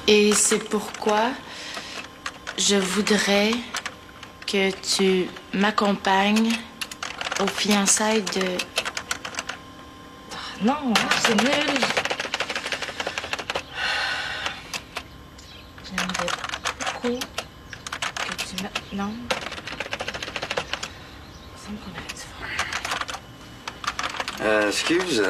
Et c'est pourquoi je voudrais que tu m'accompagnes aux fiançailles de... Oh, non, c'est nul. J'aimerais beaucoup que tu me... Non. Il me semble qu'on aurait dû faire. Excuse,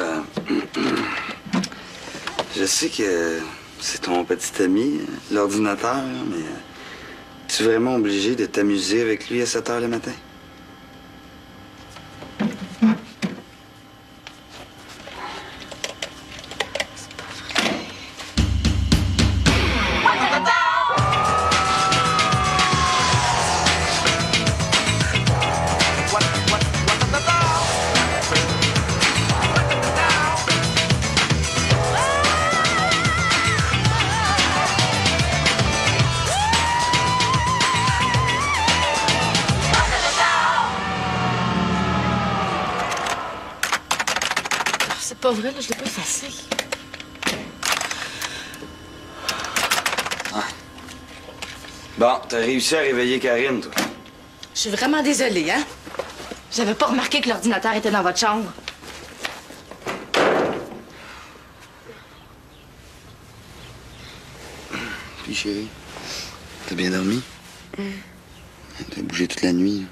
je sais que c'est ton petit ami, l'ordinateur, mais es-tu vraiment obligé de t'amuser avec lui à 7 heures le matin? C'est pas vrai, là, je l'ai pas effacé. Ah. Bon, t'as réussi à réveiller Karine, toi. Je suis vraiment désolée, hein? J'avais pas remarqué que l'ordinateur était dans votre chambre. Puis, chérie, t'as bien dormi? T'as bougé toute la nuit.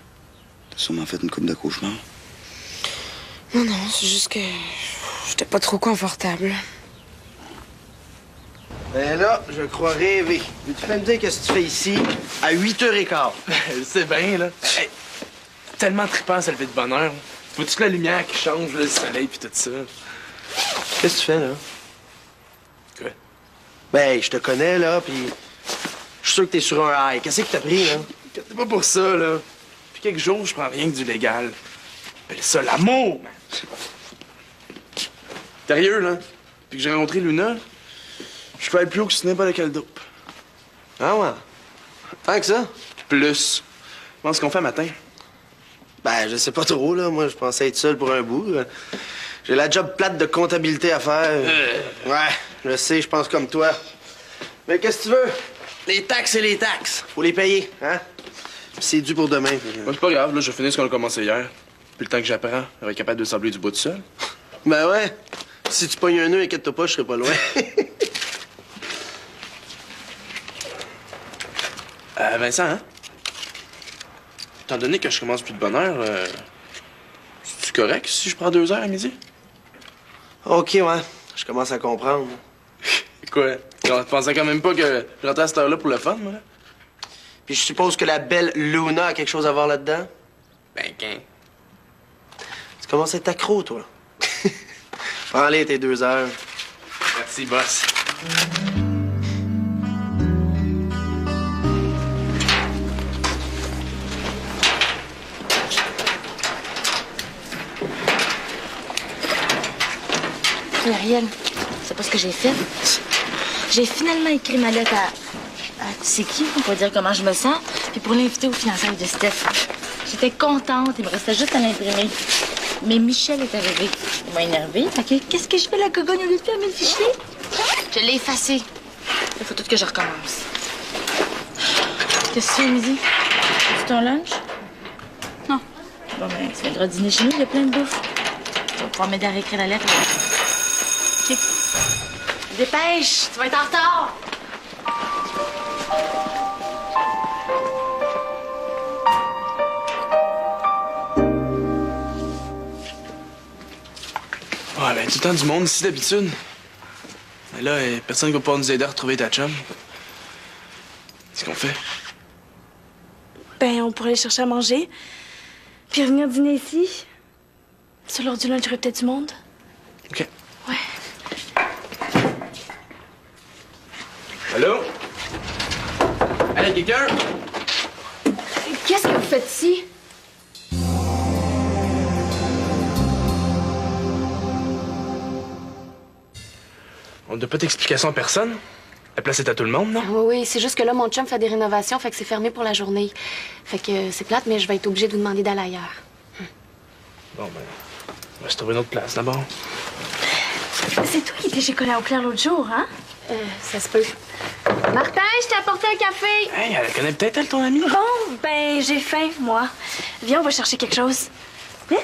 T'as sûrement fait une coupe de cauchemar. Non, c'est juste que j'étais pas trop confortable. Ben là, je crois rêver. Veux-tu me dire qu'est-ce que tu fais ici à 8h15? C'est bien, là. Hey, tellement trippant, se lever de bonne heure. Vois-tu la lumière qui change, là, le soleil puis tout ça? Qu'est-ce que tu fais, là? Quoi? Ben, je te connais, là, puis je suis sûr que t'es sur un high. Qu'est-ce que t'as pris, là? C'est pas pour ça, là. Depuis quelques jours, je prends rien que du légal. Appelle ça l'amour, man. Sérieux, là? Depuis que j'ai rencontré Luna, je peux être plus haut que sur n'importe quel dope. Ah ouais? Tant que ça? Plus. Pense qu'on fait matin. Ben, je sais pas trop, là. Moi, je pensais être seul pour un bout. J'ai la job plate de comptabilité à faire. Ouais, je sais, je pense comme toi. Mais qu'est-ce que tu veux? Les taxes, c'est les taxes. Faut les payer, hein? Puis c'est dû pour demain. Ouais, c'est pas grave, là, je finis ce qu'on a commencé hier. Puis le temps que j'apprends, on va être capable de sabler du bois tout seul. Ben ouais. Si tu pognes un nœud, inquiète-toi pas, je serai pas loin. Vincent, hein? Étant donné que je commence plus de bonne heure, c'est correct si je prends 2 heures à midi? OK, ouais. Je commence à comprendre. Quoi? Tu pensais quand même pas que je rentrais à cette heure-là pour le fun, moi, là? Puis je suppose que la belle Luna a quelque chose à voir là-dedans? Ben, qu'un. Tu commences à être accro, toi. Prends-les tes 2 heures. Merci, boss. Ariel, c'est pas ce que j'ai fait. J'ai finalement écrit ma lettre à tu sais qui, pour dire comment je me sens, puis pour l'inviter aux fiançailles de Steph. J'étais contente, il me restait juste à l'imprimer. Mais Michel est arrivé. Il m'a énervée. Fait que qu'est-ce que je fais la cogogne au lieu de fermer le fichier? Je l'ai effacé. Il faut tout que je recommence. Qu'est-ce que tu fais, midi? C'est ton lunch? Non. Bon, ben, tu viendras dîner chez nous, il y a plein de bouffe. Tu vas pouvoir m'aider à réécrire la lettre. OK. Dépêche, tu vas être en retard. Ouais, ben, tout le temps du monde ici d'habitude. Mais là, personne va pouvoir nous aider à retrouver ta chum. Qu'est-ce qu'on fait? Ben, on pourrait aller chercher à manger, puis revenir dîner ici. Sur l'heure du lunch, il y aurait peut-être du monde. OK. Ouais. Allô? Allô, quelqu'un? Qu'est-ce que vous faites ici? On ne donne pas d'explication à personne. La place est à tout le monde, non? Oui, c'est juste que là, mon chum fait des rénovations, fait que c'est fermé pour la journée. Fait que c'est plate, mais je vais être obligée de vous demander d'aller ailleurs. Bon, ben, on va se trouver une autre place, d'abord. C'est toi qui étais chez Colin Auclair l'autre jour, hein? Ça se peut. Martin, je t'ai apporté un café. Hey, elle connaît peut-être, elle, ton amie? Bon, ben, j'ai faim, moi. Viens, on va chercher quelque chose. Viens.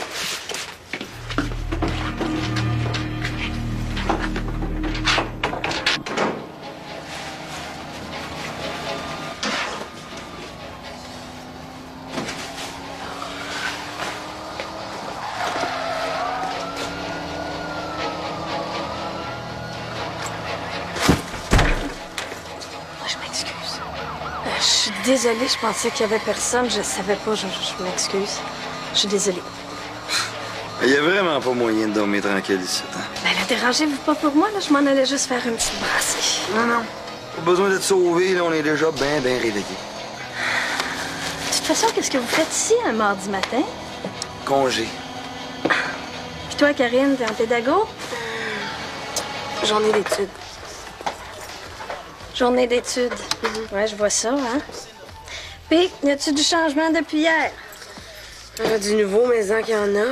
Je suis désolée, je pensais qu'il y avait personne. Je savais pas, je m'excuse. Je suis désolée. Il y a vraiment pas moyen de dormir tranquille ici. Hein? Ben là, dérangez-vous pas pour moi, là. Je m'en allais juste faire une petite brassée. Non. Pas besoin d'être sauvé, là. On est déjà bien réveillés. De toute façon, qu'est-ce que vous faites ici un mardi matin? Congé. Puis toi, Karine, t'es en pédago? Journée d'études. Journée d'études. Ouais, je vois ça, hein? Puis, y a-tu du changement depuis hier? Du nouveau, mais en qu'il y en a.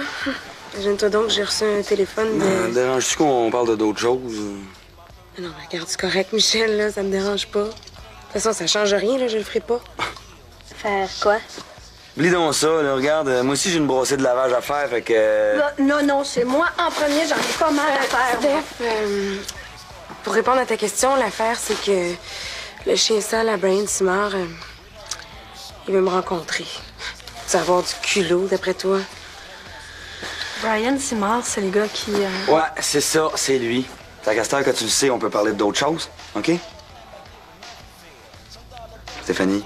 Imagine-toi donc que j'ai reçu un téléphone de... Dérange-tu qu'on parle de d'autres choses? Non, mais regarde, c'est correct, Michel, là, ça me dérange pas. De toute façon, ça change rien, là, je le ferai pas. Faire quoi? Oublie donc ça, là. Regarde, moi aussi, j'ai une brossée de lavage à faire, fait que... Non, c'est moi en premier, j'en ai pas mal à faire. moi. Steph, pour répondre à ta question, l'affaire, c'est que le chien sale à Brian Simard, il veut me rencontrer. Tu vas avoir du culot, d'après toi? Brian Simard, c'est le gars qui... Ouais, c'est ça, c'est lui. Fait qu'à cette heure que tu le sais, on peut parler d'autres choses, OK? Stéphanie?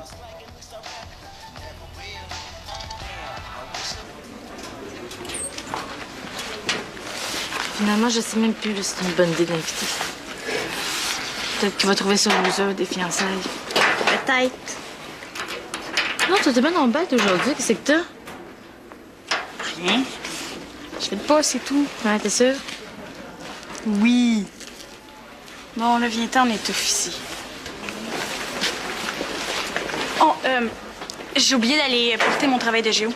Finalement, je sais même plus si c'est une bonne idée d'inviter. Peut-être qu'il va trouver ça loser des fiançailles. Peut-être. Non, t'es bien en bête aujourd'hui. Qu'est-ce que t'as? Rien. Je fais le pas, c'est tout. Ouais, t'es sûre? Oui. Bon, là, viens-t'en, on étouffe ici. Oh, j'ai oublié d'aller porter mon travail de géo.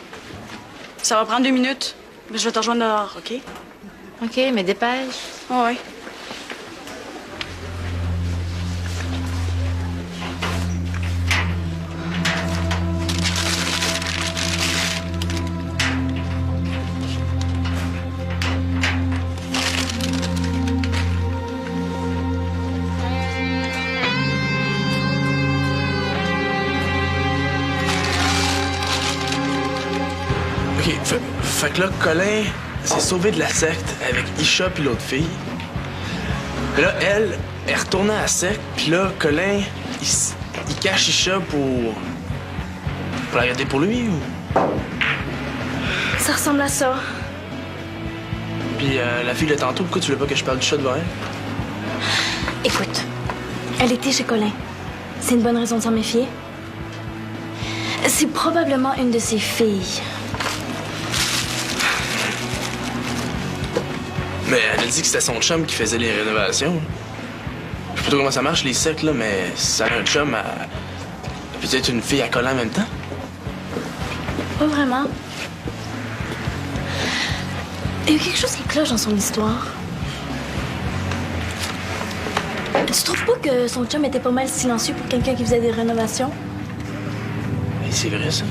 Ça va prendre 2 minutes. Mais je vais te rejoindre dehors, OK? OK, mais dépêche. Oh, oui. OK, fait que là, Colin s'est sauvé de la secte avec Isha puis l'autre fille. Là, elle est retournée à la secte, puis là, Colin, il cache Isha pour la garder pour lui, ou... Ça ressemble à ça. Puis la fille de tantôt, pourquoi tu veux pas que je parle du chat devant elle? Écoute, elle était chez Colin. C'est une bonne raison de s'en méfier. C'est probablement une de ses filles. Mais elle a dit que c'était son chum qui faisait les rénovations. Je sais pas trop comment ça marche, les sectes, là, mais ça a un chum à... peut-être une fille à Colin en même temps. Pas vraiment. Il y a quelque chose qui cloche dans son histoire. Tu trouves pas que son chum était pas mal silencieux pour quelqu'un qui faisait des rénovations? Mais c'est vrai, ça.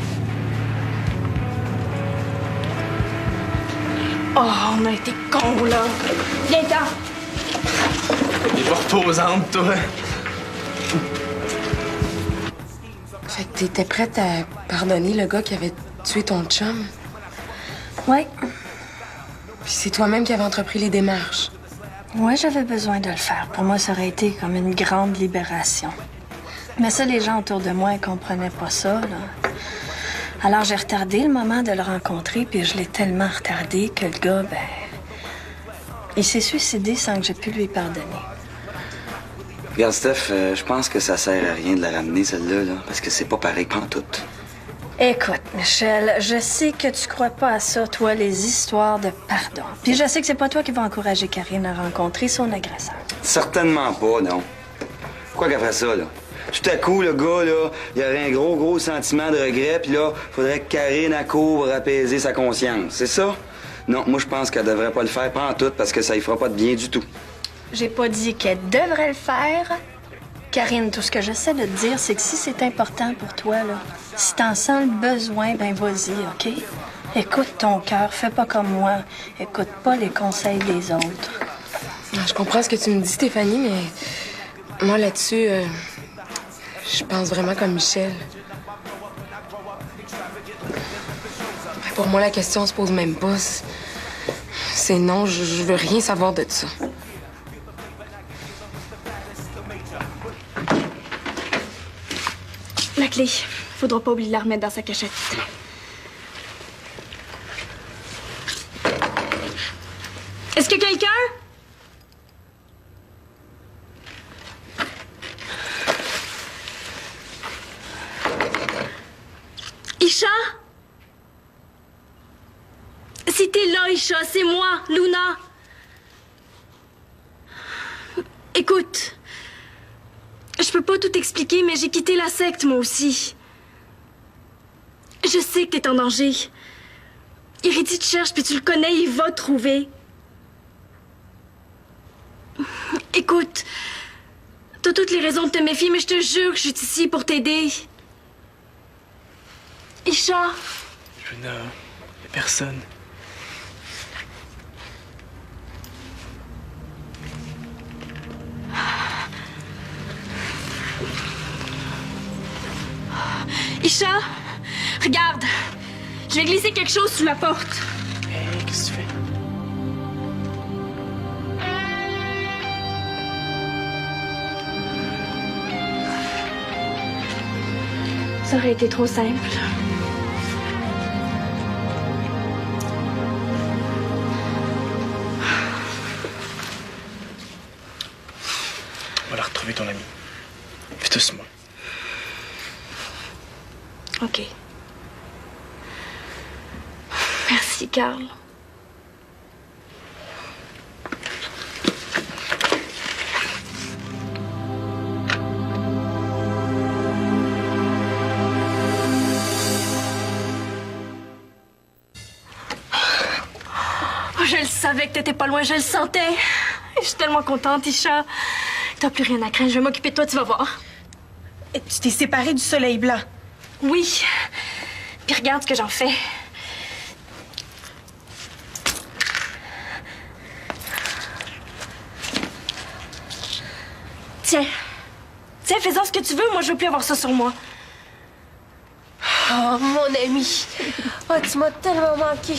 Oh, on a été cons, là. Viens-t'en. T'es pas reposante, toi. Fait que t'étais prête à pardonner le gars qui avait tué ton chum? Ouais. Puis c'est toi-même qui avais entrepris les démarches. Ouais, j'avais besoin de le faire. Pour moi, ça aurait été comme une grande libération. Mais ça, les gens autour de moi, ils comprenaient pas ça, là. Alors, j'ai retardé le moment de le rencontrer, puis je l'ai tellement retardé que le gars, ben... il s'est suicidé sans que j'ai pu lui pardonner. Regarde, Steph, je pense que ça sert à rien de la ramener, celle-là, là, parce que c'est pas pareil pantoute. Écoute, Michel, je sais que tu crois pas à ça, toi, les histoires de pardon. Puis je sais que c'est pas toi qui vas encourager Karine à rencontrer son agresseur. Certainement pas, non. Pourquoi qu'elle ferait ça, là? Tout à coup, le gars, là, il aurait un gros sentiment de regret, puis là, faudrait que Karine accourt pour apaiser sa conscience. C'est ça? Non, moi, je pense qu'elle devrait pas le faire pantoute parce que ça y fera pas de bien du tout. J'ai pas dit qu'elle devrait le faire, Karine, tout ce que j'essaie de te dire, c'est que si c'est important pour toi, là, si t'en sens le besoin, ben vas-y, OK? Écoute ton cœur, fais pas comme moi. Écoute pas les conseils des autres. Je comprends ce que tu me dis, Stéphanie, mais moi, là-dessus, je pense vraiment comme Michel. Pour moi, la question se pose même pas. C'est non, je veux rien savoir de ça. La clé. Faudra pas oublier de la remettre dans sa cachette. Est-ce que quelqu'un... Isha? Si t'es là, Isha, c'est moi, Luna. Écoute, je peux pas tout expliquer, mais j'ai quitté la secte, moi aussi. Je sais que t'es en danger. Iriti te cherche, puis tu le connais, il va te trouver. Écoute, t'as toutes les raisons de te méfier, mais je te jure que je suis ici pour t'aider. Isha? Luna, y'a personne. Isha, regarde. Je vais glisser quelque chose sous la porte. Hé, qu'est-ce que tu fais? Ça aurait été trop simple. On va la retrouver, ton ami. Fais doucement. OK. Merci, Carl. Oh, je le savais que t'étais pas loin, je le sentais. Je suis tellement contente, Isha. T'as plus rien à craindre, je vais m'occuper de toi, tu vas voir. Et tu t'es séparée du soleil blanc. Oui. Puis regarde ce que j'en fais. Tiens. Tiens, fais-en ce que tu veux. Moi, je veux plus avoir ça sur moi. Oh, mon ami. Oh, tu m'as tellement manqué.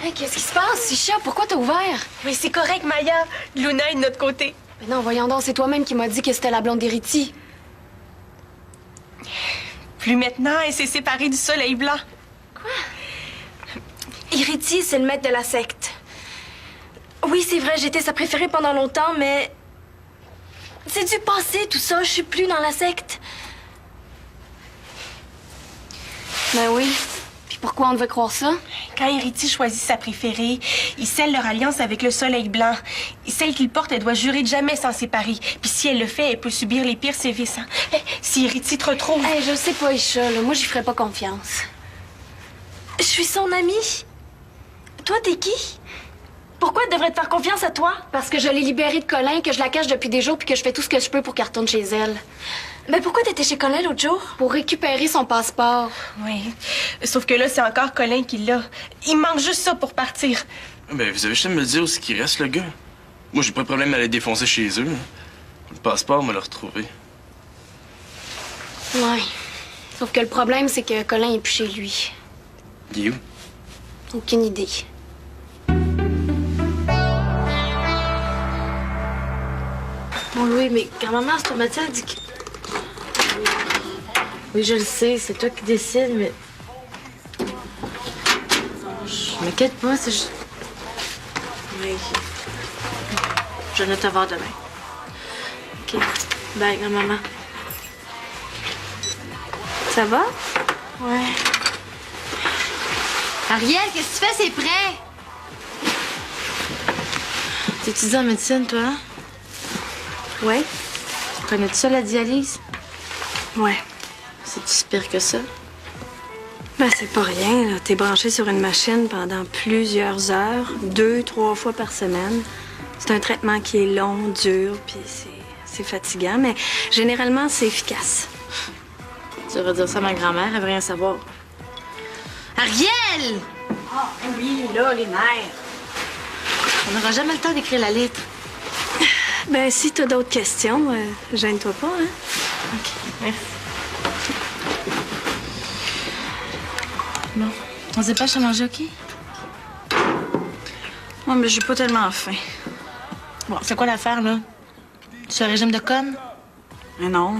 Hey, qu'est-ce qui se passe, Isha? Pourquoi t'as ouvert? Mais c'est correct, Maya. Luna est de notre côté. Mais non, voyons donc, c'est toi-même qui m'as dit que c'était la blonde d'Iriti. Plus maintenant, elle s'est séparée du soleil blanc. Iriti, c'est le maître de la secte. Oui, c'est vrai, j'étais sa préférée pendant longtemps, mais... C'est du passé, tout ça. Je suis plus dans la secte. Ben oui. Puis pourquoi on devait croire ça? Quand Iriti choisit sa préférée, ils scellent leur alliance avec le soleil blanc. Et celle qu'ils portent, elle doit jurer de jamais s'en séparer. Puis si elle le fait, elle peut subir les pires sévices. Hein? Si Iriti te retrouve... Hey, je sais pas, Isha, là. Moi, j'y ferais pas confiance. Je suis son amie. Toi, t'es qui? Pourquoi elle devrait te faire confiance à toi? Parce que je l'ai libérée de Colin, que je la cache depuis des jours, puis que je fais tout ce que je peux pour qu'elle retourne chez elle. Mais pourquoi t'étais chez Colin l'autre jour? Pour récupérer son passeport. Oui. Sauf que là, c'est encore Colin qui l'a. Il manque juste ça pour partir. Ben, vous avez juste à me le dire où c'est qu'il reste, le gars. Moi, j'ai pas de problème à aller défoncer chez eux. Là. Le passeport, on va le retrouver. Ouais. Sauf que le problème, c'est que Colin est plus chez lui. Il est où? Aucune idée. Bon, Louis, mais grand-maman, c'est ton médecin dit que... Oui, je le sais, c'est toi qui décides, mais... Je m'inquiète pas, c'est juste... Oui. Je vais te voir demain. OK. Bye, grand-maman. Ça va? Ouais. Ariel, qu'est-ce que tu fais? C'est prêt! T'étudies en médecine, toi? Ouais. Connais-tu ça, la dialyse? Ouais. C'est-tu pire que ça? Ben, c'est pas rien, là. T'es branché sur une machine pendant plusieurs heures, 2-3 fois par semaine. C'est un traitement qui est long, dur, puis c'est c'est fatigant, mais généralement, c'est efficace. Tu devrais dire ça à ma grand-mère, elle veut rien savoir. Ariel! Ah, oui, là, les nerfs. On n'aura jamais le temps d'écrire la lettre. Ben, si t'as d'autres questions, gêne-toi pas, hein? OK, merci. Bon, on se dépêche à manger, OK? Ouais, mais j'ai pas tellement faim. Bon, c'est quoi l'affaire, là? Tu es au régime de com? Mais non.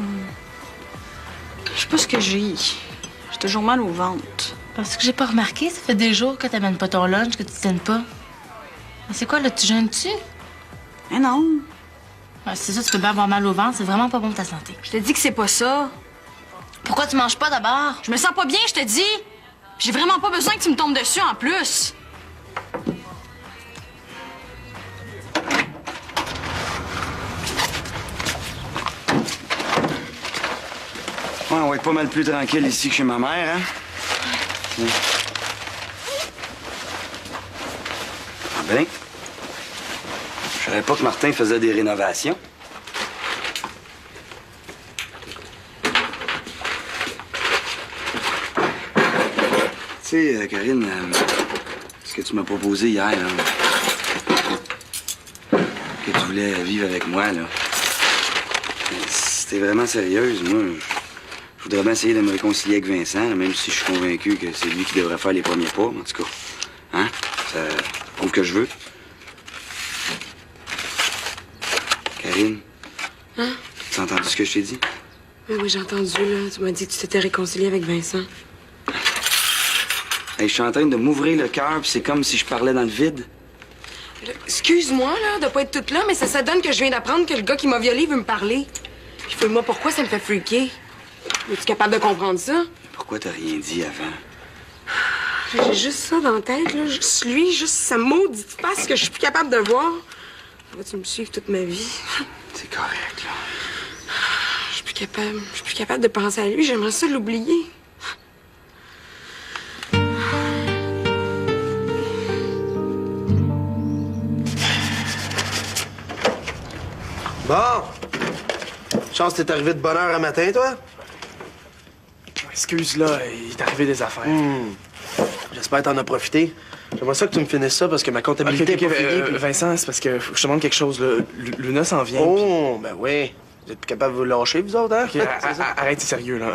Je sais pas ce que j'ai. J'ai toujours mal au ventre. Parce que j'ai pas remarqué, ça fait des jours que t'amènes pas ton lunch, que tu dînes pas. C'est quoi, là, tu jeûnes-tu? Mais non. Ouais, c'est ça, tu peux bien avoir mal au ventre, c'est vraiment pas bon pour ta santé. Je te dis que c'est pas ça. Pourquoi tu manges pas d'abord? Je me sens pas bien, je te dis. J'ai vraiment pas besoin que tu me tombes dessus en plus. Ouais, on va être pas mal plus tranquille ici que chez ma mère, hein? Ah ben, je savais pas que Martin faisait des rénovations. Tu sais, Karine, ce que tu m'as proposé hier, là, que tu voulais vivre avec moi, là, si t'es vraiment sérieuse, moi, je voudrais bien essayer de me réconcilier avec Vincent, là, même si je suis convaincu que c'est lui qui devrait faire les premiers pas, en tout cas. Hein? Ça prouve que je veux. Karine? Hein? Tu as entendu ce que je t'ai dit? Oui, j'ai entendu, là. Tu m'as dit que tu t'étais réconcilié avec Vincent. Hey, je suis en train de m'ouvrir le cœur, puis c'est comme si je parlais dans le vide. Excuse-moi, là, de pas être toute là, mais ça donne que je viens d'apprendre que le gars qui m'a violée veut me parler. Puis fais-moi pourquoi ça me fait freaker. Es-tu capable de comprendre ça? Pourquoi t'as rien dit avant? J'ai juste ça dans la tête, là. Juste lui, juste sa maudite face que je suis plus capable de voir. Vas-tu me suivre toute ma vie? C'est correct, là. Je suis plus capable. Je suis plus capable de penser à lui. J'aimerais ça l'oublier. Bon. Chance que t'es arrivé de bonne heure un matin, toi? Excuse, là, il est arrivé des affaires. J'espère que t'en as profité. J'aimerais ça que tu me finisses ça parce que ma comptabilité Ok, est pas finie. puis- Vincent, c'est parce que faut que je te demande quelque chose, là. Luna s'en vient. Oh, ben oui. Vous êtes plus capable de vous lâcher, vous autres, hein? Ok, arrête, c'est sérieux, là.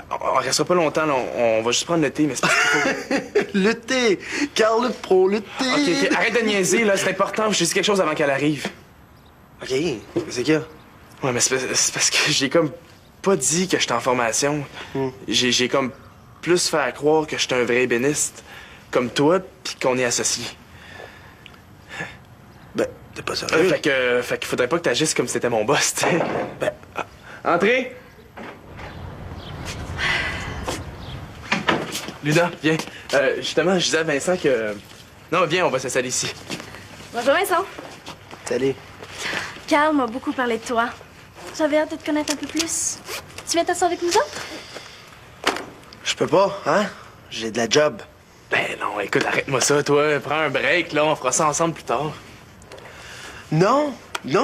On restera pas longtemps, là. On va juste prendre le thé, mais c'est parce qu'il faut... Le thé! Carl le pro, le thé! Ok, arrête de niaiser, là. C'est important. Je te dis quelque chose avant qu'elle arrive. OK. C'est qu'il y a? Ouais, mais c'est parce que j'ai comme pas dit que j'étais en formation. J'ai comme plus fait croire que j'étais un vrai ébéniste, comme toi, puis qu'on est associés. Ben, t'es pas sérieux? Fait qu'il faudrait pas que t'agisses comme si t'étais mon boss, tu sais. Ben, entrez! Luna, viens. Justement, je disais à Vincent que... Non, viens, on va s'installer ici. Bonjour Vincent. Salut. Carl m'a beaucoup parlé de toi. J'avais hâte de te connaître un peu plus. Tu viens t'asseoir avec nous autres? Je peux pas, hein? J'ai de la job. Ben non, écoute, arrête-moi ça, toi. Prends un break, là. On fera ça ensemble plus tard. Non,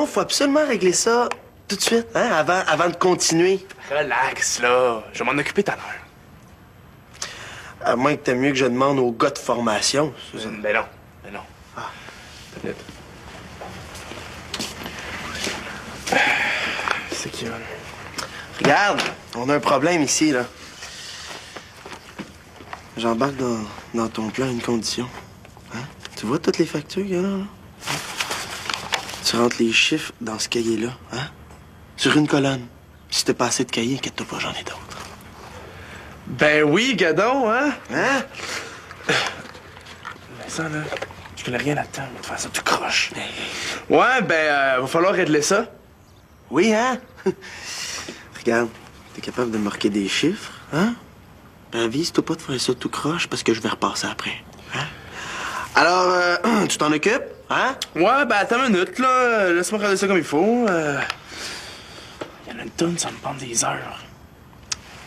faut absolument régler ça tout de suite, hein? Avant de continuer. Relax, là. Je vais m'en occuper tout à l'heure. À moins que t'aimes mieux que je demande aux gars de formation. Ben non, ben non. Ah. Peut-être. C'est qui, là? Regarde, on a un problème ici, là. J'embarque dans ton plan une condition. Hein? Tu vois toutes les factures qu'il y a là? Hein? Tu rentres les chiffres dans ce cahier-là, hein? Sur une colonne. Si t'as pas assez de cahiers, inquiète-toi pas, j'en ai d'autres. Ben oui, gadon, hein? Hein? Vincent, là, je connais rien là-dedans. On va te faire ça tout croche. Ouais, ben, va falloir régler ça. Oui, hein? Regarde, t'es capable de marquer des chiffres, hein? Ben, avise-toi pas de faire ça tout croche parce que je vais repasser après. Hein? Alors, tu t'en occupes, hein? Ouais, ben, attends une minute, là. Laisse-moi regarder ça comme il faut. Il y en a une tonne, ça me prend des heures.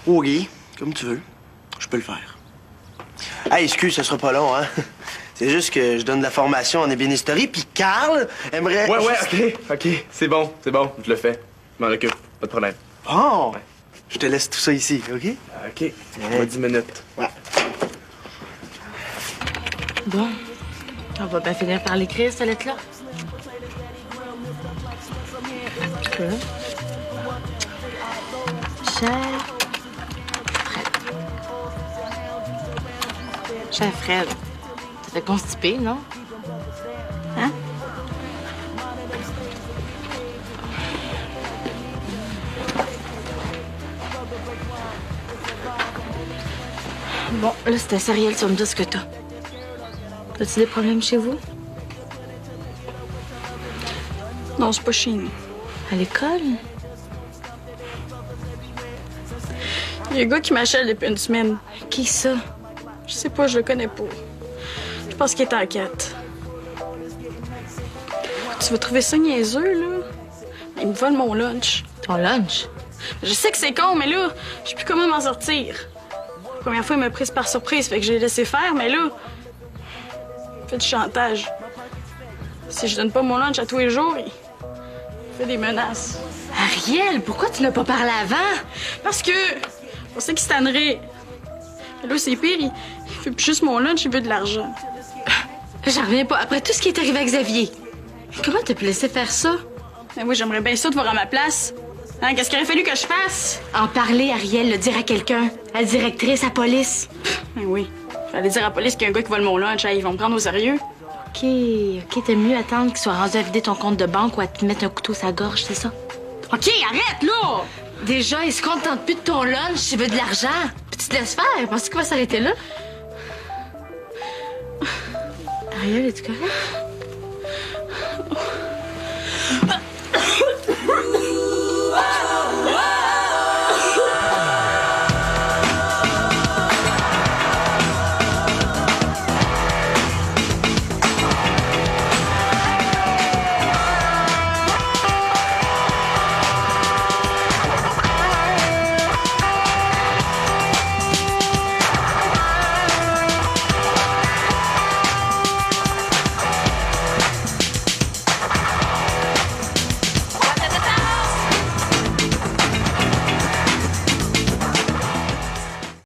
Oui, comme tu veux. Je peux le faire. Hey, excuse, ça sera pas long, hein? C'est juste que je donne de la formation en ébénisterie, puis Carl aimerait... Ouais, OK, c'est bon, je le fais. Je m'en occupe, pas de problème. Bon, je te laisse tout ça ici, OK? OK, on va 10 minutes. Ouais. Bon, on va bien finir par l'écrire, cette lettre-là. Voilà. Cher Fred, ça fait constipé, non? Hein? Bon, là, c'était sérieux, tu vas me dire ce que t'as. As-tu des problèmes chez vous? Non, c'est pas chez nous. À l'école? Il y a un gars qui m'achète depuis une semaine. Qui ça? Je sais pas, je le connais pas. Je pense qu'il est en 4. Tu vas trouver ça niaiseux, là? Il me vole mon lunch. Ton lunch? Je sais que c'est con, mais là, je sais plus comment m'en sortir. La première fois, il m'a prise par surprise, fait que j'ai laissé faire, mais là, il fait du chantage. Si je donne pas mon lunch à tous les jours, il fait des menaces. Ariel, pourquoi tu n'as pas parlé avant? Parce que on sait qu'il se tannerait. Mais là, c'est pire, il fait plus juste mon lunch, il veut de l'argent. J'en reviens pas. Après tout ce qui est arrivé avec Xavier, comment t'as pu laisser faire ça? Mais oui, j'aimerais bien ça de voir à ma place. Hein, qu'est-ce qu'il aurait fallu que je fasse? En parler, Ariel, le dire à quelqu'un. À la directrice, à la police. Ben oui. J'allais dire à la police qu'il y a un gars qui vole mon lunch. Hein, ils vont me prendre au sérieux. OK, t'aimes mieux attendre qu'il soit rendu à vider ton compte de banque ou à te mettre un couteau sur la gorge, c'est ça? OK, arrête, là! Déjà, il se contente plus de ton lunch, il veut de l'argent. Puis tu te laisses faire. Penses-tu qu'il va s'arrêter là? Ariel, es-tu correct?